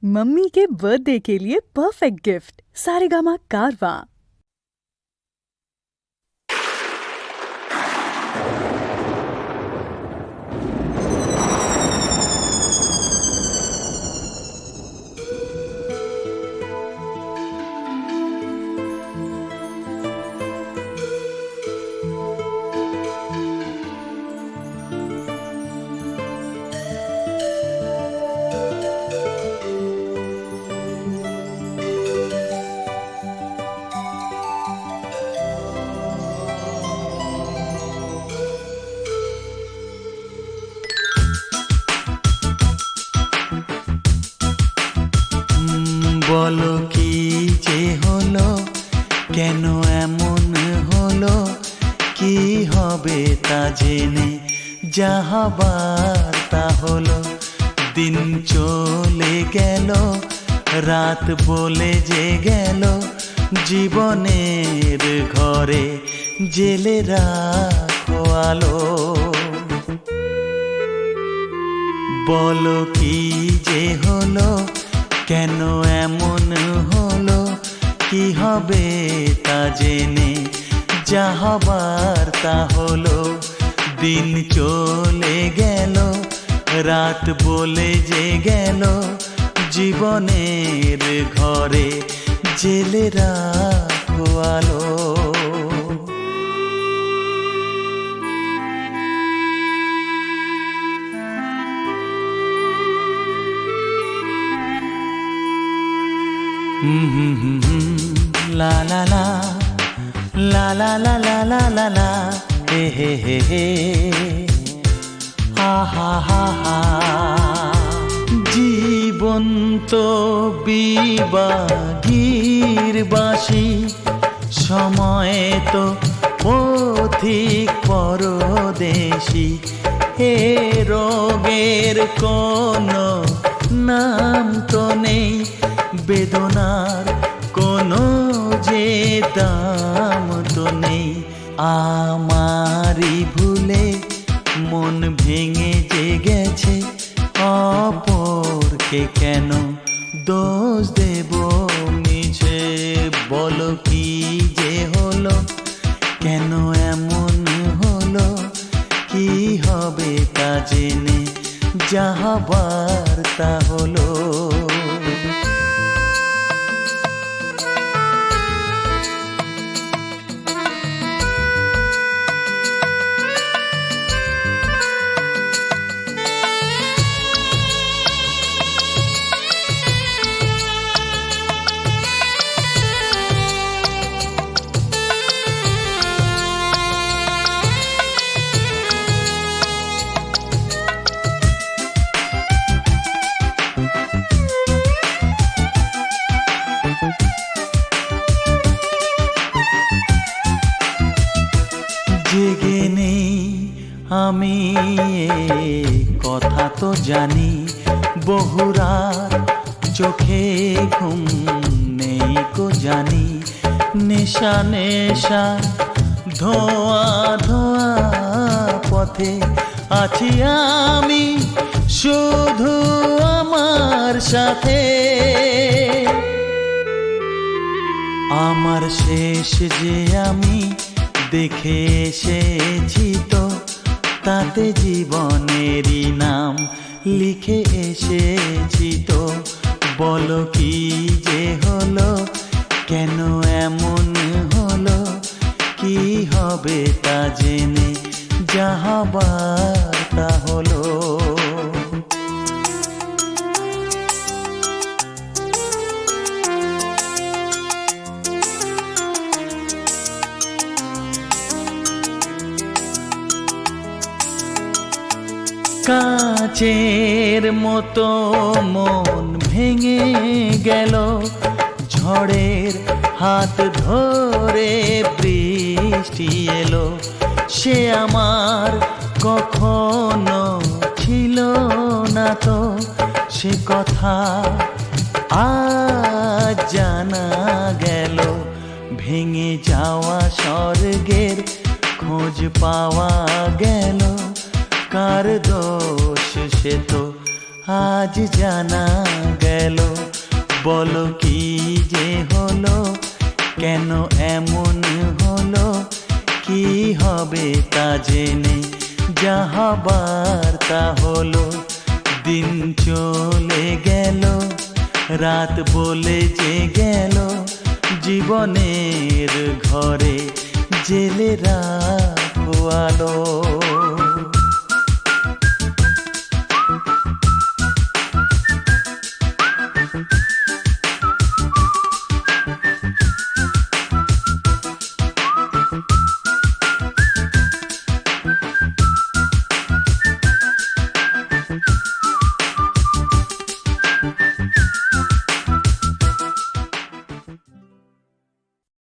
Mummy के birthday के लिए परफेक्ट गिफ्ट सारेगामा कारवां। বলো কি যে হলো, কেন এমন হলো, কি হবে তা জেনে যা হবার তা হলো। দিন চলে গেল, রাত বলে যে গেল, জীবনের ঘরে জেলে রাখো আলো। বলো কি যে হলো, কেন এমন হলো, কি হবে তা জেনে যা হবার তা হলো। দিন চলে গেল, রাত বলে যে গেল, জীবনের ঘরে জেলে রাখো আলো। La la la la la la la la la la he he he he ha ha ha ha। জীবন তো বিবাগীর বাসি, সময় তো পথিক পরদেশি। এ রোগের কোনো নাম তো নেই, বেদনার কোনো যে দাম তো নেই। আমারই ভুলে মন ভেঙে যে গেছে, অপরকে কেন দোষ দেব মিছে। বলো কি যে হলো, কেন এমন হলো, কি হবে তা জেনে যা হবার তা হলো। জেগে নেই আমি কথা তো জানি, বহুরার চোখে ঘুম নেই কো জানি। নেশা নেশা ধোয়া ধোয়া পথে আছি আমি, শুধু আমার সাথে। আমার শেষ যে আমি দেখে এসেছি তো, তাতে জীবনেরই নাম লিখে এসেছি তো। বলো কি যে হলো, কেন এমন হলো, কি হবে তা জেনে যা হবার তা হলো। কাচের মতো মন ভেঙে গেল, ঝড়ের হাত ধরে বৃষ্টি এলো। সে আমার কখনো ছিল না তো, সে কথা আজ জানা গেল। ভেঙে যাওয়া স্বর্গের খোঁজ পাওয়া গেল, কার দোষ সে তো আজ জানা গেল। বলো কি যে হলো, কেন এমন হলো, কি হবে তা জেনে যা হবার তা হলো। দিন চলে গেল, রাত বলে যে গেল, জীবনের ঘরে জেলে রাখো আলো।